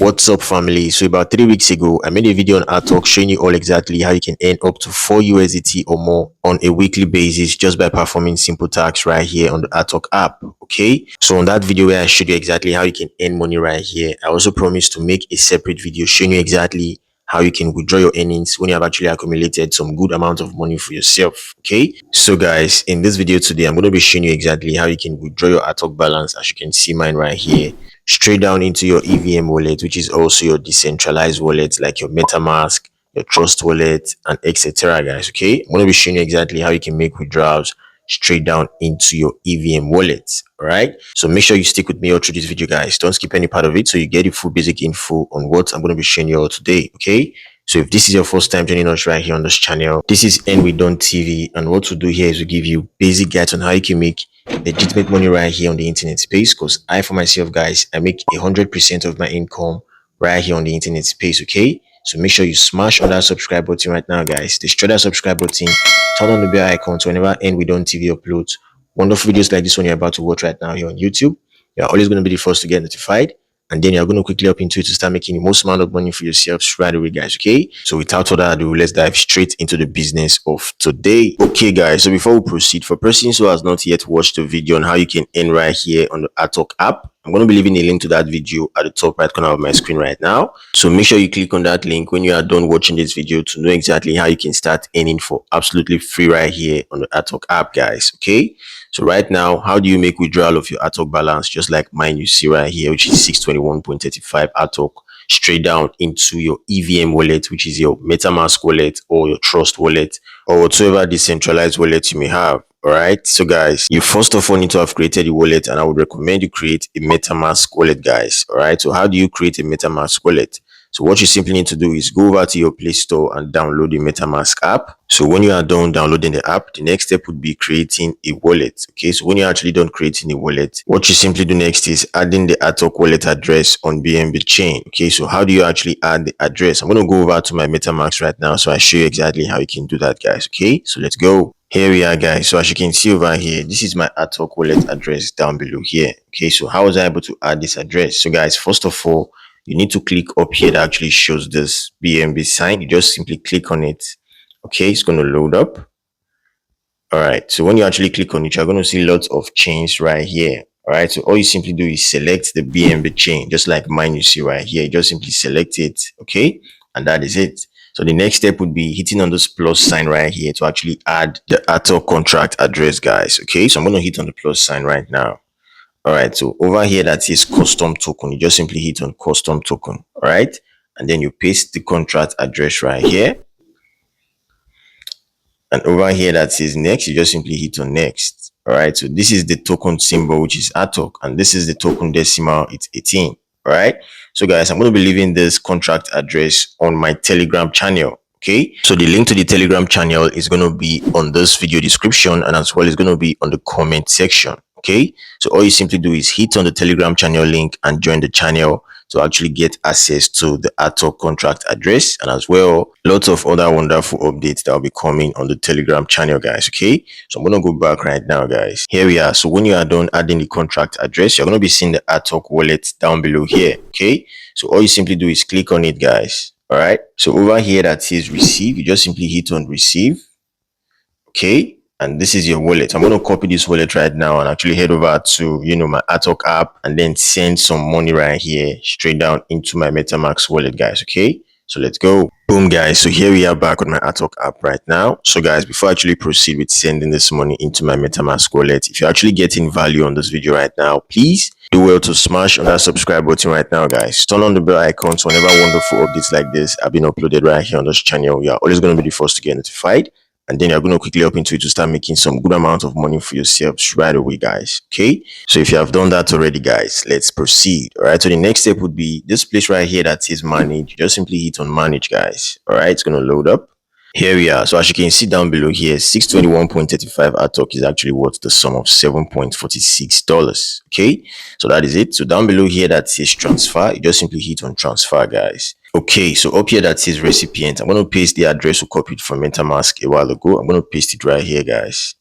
What's up, family? So about 3 weeks ago I made a video on Atok showing you all exactly how you can earn up to 4 USDT or more on a weekly basis just by performing simple tasks right here on the Atok app. Okay, so on that video where I showed you exactly how you can earn money right here, I also promised to make a separate video showing you exactly how you can withdraw your earnings when you have actually accumulated some good amount of money for yourself. Okay, so guys, in this video today I'm going to be showing you exactly how you can withdraw your Atok balance, as you can see mine right here, straight down into your EVM wallet, which is also your decentralized wallet like your MetaMask, your Trust wallet, and etc. guys. Okay, I'm going to be showing you exactly how you can make withdrawals straight down into your EVM wallet. All right, so make sure you stick with me all through this video, guys. Don't skip any part of it so you get the full basic info on what I'm going to be showing you all today. Okay, so if this is your first time joining us right here on this channel, this is We Don't TV, and what we do here is we give you basic guides on how you can make legitimate money right here on the internet space. Because I, for myself, guys, I make 100% of my income right here on the internet space. Okay, so make sure you smash on that subscribe button right now, guys. Destroy that subscribe button, turn on the bell icon so whenever We Don't TV uploads wonderful videos like this one you're about to watch right now here on YouTube, you're always going to be the first to get notified, and then you're going to quickly up into it to start making the most amount of money for yourselves right away, guys. Okay, so without further ado, let's dive straight into the business of today. Okay, guys, so before we proceed, for persons who has not yet watched the video on how you can earn right here on the Atok app, I'm going to be leaving a link to that video at the top right corner of my screen right now. So make sure you click on that link when you are done watching this video to know exactly how you can start earning for absolutely free right here on the Atok app, guys. Okay, so right now, how do you make withdrawal of your Atok balance? Just like mine, you see right here, which is 621.35 Atok, straight down into your EVM wallet, which is your MetaMask wallet or your Trust wallet or whatsoever decentralized wallet you may have. All right, so guys, you first of all need to have created a wallet, and I would recommend you create a MetaMask wallet, guys. All right, so how do you create a MetaMask wallet? So what you simply need to do is go over to your Play Store and download the MetaMask app. So when you are done downloading the app, the next step would be creating a wallet. Okay, so when you're actually done creating a wallet, what you simply do next is adding the Atok wallet address on BNB chain. Okay, so how do you actually add the address? I'm going to go over to my MetaMask right now, so I show you exactly how you can do that, guys. Okay, so let's go. Here we are, guys. So as you can see over here, this is my Atok wallet address down below here. Okay, so how was I able to add this address? So guys, first of all, you need to click up here that actually shows this BNB sign. You just simply click on it. Okay, it's going to load up. All right, so when you actually click on it, you're going to see lots of chains right here. All right, so all you simply do is select the BNB chain, just like mine you see right here. You just simply select it. Okay, and that is it. So the next step would be hitting on this plus sign right here to actually add the Atok contract address, guys. Okay, so I'm going to hit on the plus sign right now. All right, so over here that is custom token, you just simply hit on custom token. All right, and then you paste the contract address right here, and over here that says next, you just simply hit on next. All right, so this is the token symbol, which is Atok, and this is the token decimal, it's 18. All right, so guys, I'm going to be leaving this contract address on my Telegram channel. Okay, so the link to the Telegram channel is going to be on this video description, and as well is going to be on the comment section. Okay, so all you simply do is hit on the Telegram channel link and join the channel to actually get access to the Atok contract address, and as well lots of other wonderful updates that will be coming on the Telegram channel, guys. Okay, so I'm going to go back right now, guys. Here we are. So when you are done adding the contract address, you're going to be seeing the Atok wallet down below here. Okay, so all you simply do is click on it, guys. All right, so over here that says receive, you just simply hit on receive. Okay, and this is your wallet. I'm going to copy this wallet right now and actually head over to my Atok app and then send some money right here straight down into my MetaMask wallet, guys. Okay, so let's go. Boom, guys, so here we are back on my Atok app right now. So guys, before I actually proceed with sending this money into my MetaMask wallet, if you're actually getting value on this video right now, please do well to smash on that subscribe button right now, guys. Turn on the bell icon so whenever wonderful updates like this have been uploaded right here on this channel, you're always going to be the first to get notified, and then you're going to quickly up into it to start making some good amount of money for yourselves right away, guys. Okay, so if you have done that already, guys, let's proceed. All right, so the next step would be this place right here that says manage. You just simply hit on manage, guys. All right, it's going to load up. Here we are. So as you can see down below here, 621.35 Atok is actually worth the sum of $7.46. Okay, so that is it. So down below here that says transfer, you just simply hit on transfer, guys. Okay, so up here that says recipient, I'm going to paste the address we copied from MetaMask a while ago. I'm going to paste it right here, guys.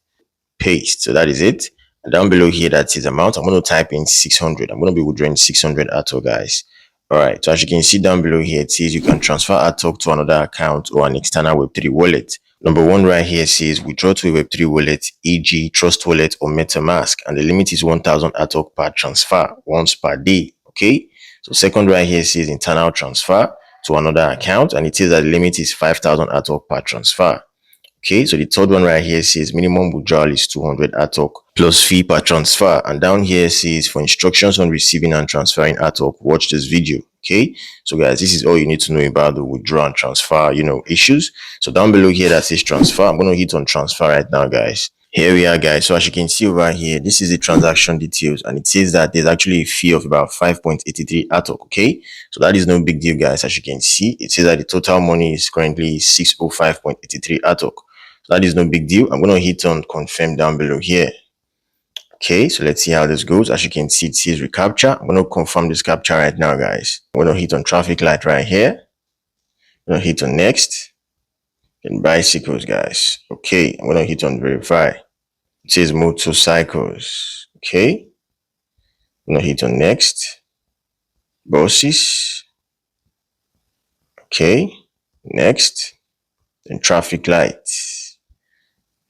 Paste. So that is it. And down below here that says amount, I'm going to type in 600. I'm going to be withdrawing 600 Atok, guys. All right, so as you can see down below here, it says you can transfer Atok to another account or an external Web3 wallet. Number one right here says withdraw to a Web3 wallet, e.g. Trust Wallet or MetaMask, and the limit is 1,000 Atok per transfer once per day. Okay, so second right here says internal transfer to another account, and it says that the limit is 5,000 Atok per transfer. Okay, so the third one right here says minimum withdrawal is 200 Atok plus fee per transfer. And down here says for instructions on receiving and transferring Atok, watch this video. Okay, so guys, this is all you need to know about the withdraw and transfer, issues. So down below here that says transfer, I'm going to hit on transfer right now, guys. Here we are, guys. So as you can see over here, this is the transaction details, and it says that there's actually a fee of about 5.83 Atok. Okay, so that is no big deal, guys. As you can see, it says that the total money is currently 605.83 Atok. So that is no big deal. I'm going to hit on confirm down below here. Okay, so let's see how this goes. As you can see, it says reCAPTCHA. I'm going to confirm this CAPTCHA right now, guys. I'm going to hit on traffic light right here. I'm going to hit on next. Then bicycles, guys. Okay, I'm going to hit on verify. It says motorcycles. Okay, I'm going to hit on next. Buses. Okay, next. Then traffic lights.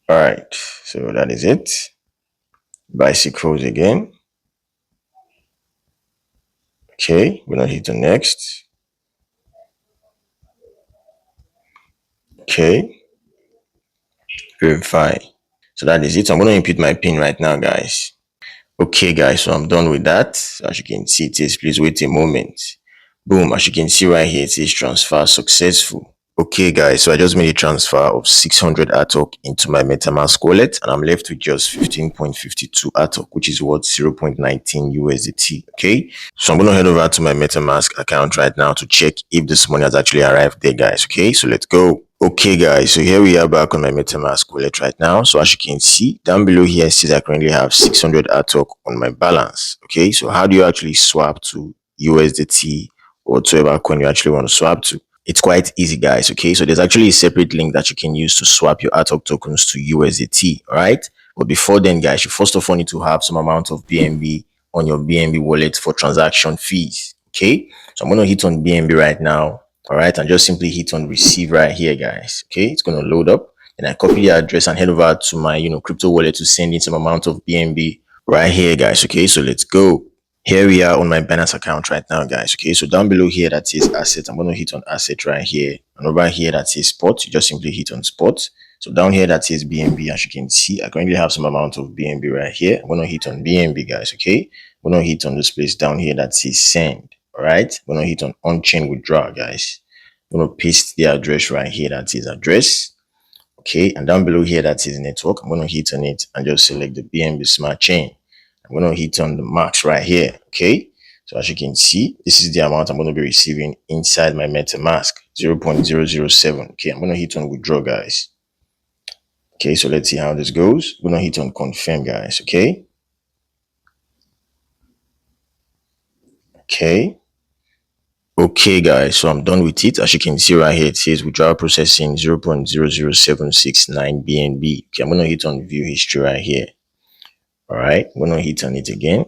All right, so that is it. Bicycles again. Okay, we're gonna hit on next. Okay, verify. So that is it. I'm gonna input my PIN right now, guys. Okay, guys, so I'm done with that. As you can see, it says please wait a moment. Boom, as you can see right here, it says transfer successful. Okay, guys, so I just made a transfer of 600 Atok into my MetaMask wallet, and I'm left with just 15.52 Atok, which is worth 0.19 USDT. Okay, so I'm going to head over to my MetaMask account right now to check if this money has actually arrived there, guys. Okay, so let's go. Okay, guys, so here we are back on my MetaMask wallet right now. So as you can see down below here, it says I currently have 600 Atok on my balance. Okay, so how do you actually swap to USDT or whatever coin you actually want to swap to? It's quite easy, guys. Okay, so there's actually a separate link that you can use to swap your Atok tokens to USDT. All right, but before then, guys, you first of all need to have some amount of BNB on your BNB wallet for transaction fees. Okay, so I'm going to hit on BNB right now. All right, and just simply hit on receive right here, guys. Okay, it's going to load up, and I copy the address and head over to my crypto wallet to send in some amount of BNB right here, guys. Okay, so let's go. Here we are on my Binance account right now, guys. Okay, so down below here that says asset, I'm going to hit on asset right here, and over here that says spot, you just simply hit on spot. So down here that says BNB, as you can see, I currently have some amount of BNB right here. I'm going to hit on BNB, guys. Okay, I'm going to hit on this place down here that says send. All right, I'm going to hit on on-chain withdrawal, guys. I'm going to paste the address right here that says address. Okay, and down below here that says network, I'm going to hit on it and just select the BNB smart chain. I'm going to hit on the max right here. Okay, so as you can see, this is the amount I'm going to be receiving inside my MetaMask, 0.007. Okay, I'm going to hit on withdraw, guys. Okay, so let's see how this goes. I'm going to hit on confirm, guys. Okay, okay, guys, so I'm done with it. As you can see right here, it says withdrawal processing 0.00769 BNB. Okay, I'm going to hit on view history right here. All right, I'm going to hit on it again.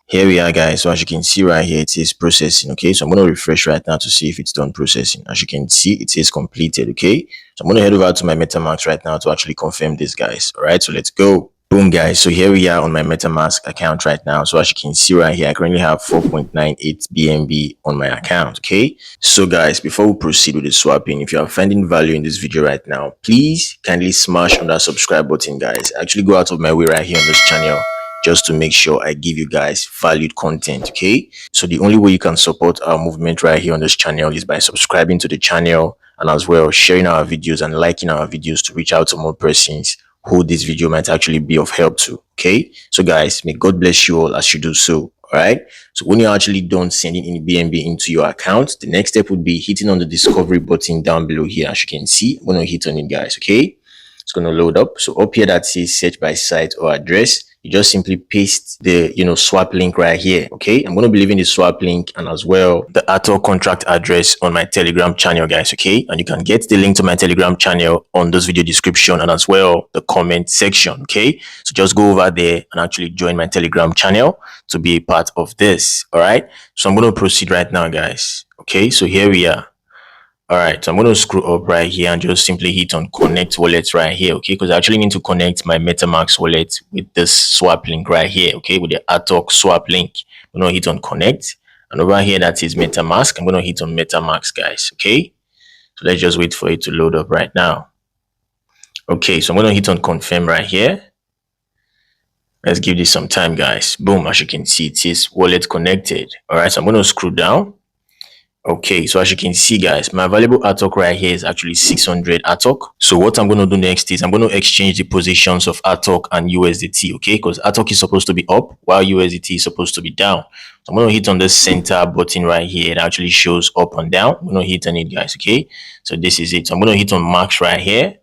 Here we are, guys. So as you can see right here, it says processing. Okay, so I'm going to refresh right now to see if it's done processing. As you can see, it says completed. Okay, so I'm going to head over to my MetaMask right now to actually confirm this, guys. All right, so let's go. Boom, guys, so here we are on my MetaMask account right now. So as you can see right here, I currently have 4.98 BNB on my account. Okay, so guys, before we proceed with the swapping, if you are finding value in this video right now, please kindly smash on that subscribe button, guys. I actually go out of my way right here on this channel just to make sure I give you guys valued content. Okay, so the only way you can support our movement right here on this channel is by subscribing to the channel, and as well sharing our videos and liking our videos to reach out to more persons who this video might actually be of help to. Okay, so guys, may God bless you all as you do so. All right, so when you're actually done sending any BNB into your account, the next step would be hitting on the discovery button down below here. As you can see, I'm going to hit on it, guys. Okay, it's going to load up. So up here that says search by site or address, you just simply paste the swap link right here. Okay, I'm going to be leaving the swap link and as well the Atok contract address on my Telegram channel, guys. Okay, and you can get the link to my Telegram channel on this video description and as well the comment section. Okay, so just go over there and actually join my Telegram channel to be a part of this. All right, so I'm going to proceed right now, guys. Okay, so here we are. All right, so I'm going to scroll up right here and just simply hit on connect wallet right here. Okay, because I actually need to connect my MetaMask wallet with this swap link right here. Okay, with the Atok swap link. I'm going to hit on connect, and over here that is MetaMask. I'm going to hit on MetaMask, guys. Okay, so let's just wait for it to load up right now. Okay, so I'm going to hit on confirm right here. Let's give this some time, guys. Boom, as you can see, it is wallet connected. All right, so I'm going to scroll down. Okay, so as you can see, guys, my valuable Atok right here is actually 600 Atok. So what I'm going to do next is I'm going to exchange the positions of Atok and USDT, okay? Because Atok is supposed to be up while USDT is supposed to be down. So I'm going to hit on the center button right here. It actually shows up and down. I'm going to hit on it, guys, okay? So this is it. So I'm going to hit on max right here,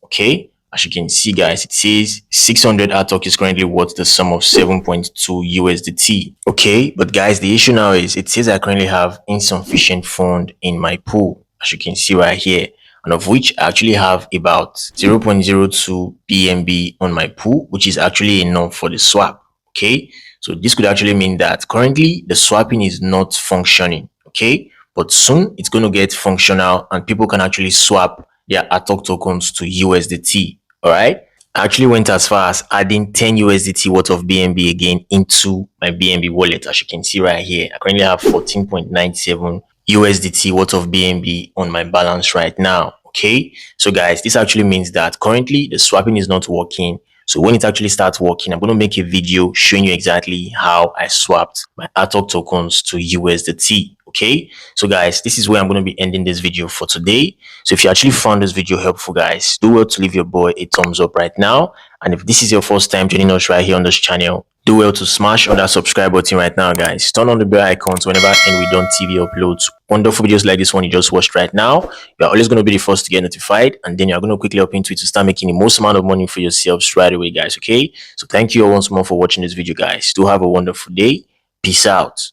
okay? As you can see, guys, it says 600 Atok is currently worth the sum of 7.2 USDT. Okay, but guys, the issue now is it says I currently have insufficient fund in my pool, as you can see right here, and of which I actually have about 0.02 BNB on my pool, which is actually enough for the swap. Okay, so this could actually mean that currently the swapping is not functioning. Okay, but soon it's going to get functional and people can actually swap their Atok tokens to USDT. All right, I actually went as far as adding 10 USDT worth of BNB again into my BNB wallet. As you can see right here, I currently have 14.97 USDT worth of BNB on my balance right now. Okay, so guys, this actually means that currently the swapping is not working. So when it actually starts working, I'm going to make a video showing you exactly how I swapped my Atok tokens to USDT. Okay, so guys, this is where I'm going to be ending this video for today. So if you actually found this video helpful, guys, do well to leave your boy a thumbs up right now. And if this is your first time joining us right here on this channel, do well to smash on that subscribe button right now, guys. Turn on the bell icon so whenever we don't TV uploads wonderful videos like this one you just watched right now, you're always going to be the first to get notified, and then you're going to quickly hop into it to start making the most amount of money for yourselves right away, guys. Okay, so thank you all once more for watching this video, guys. Do have a wonderful day. Peace out.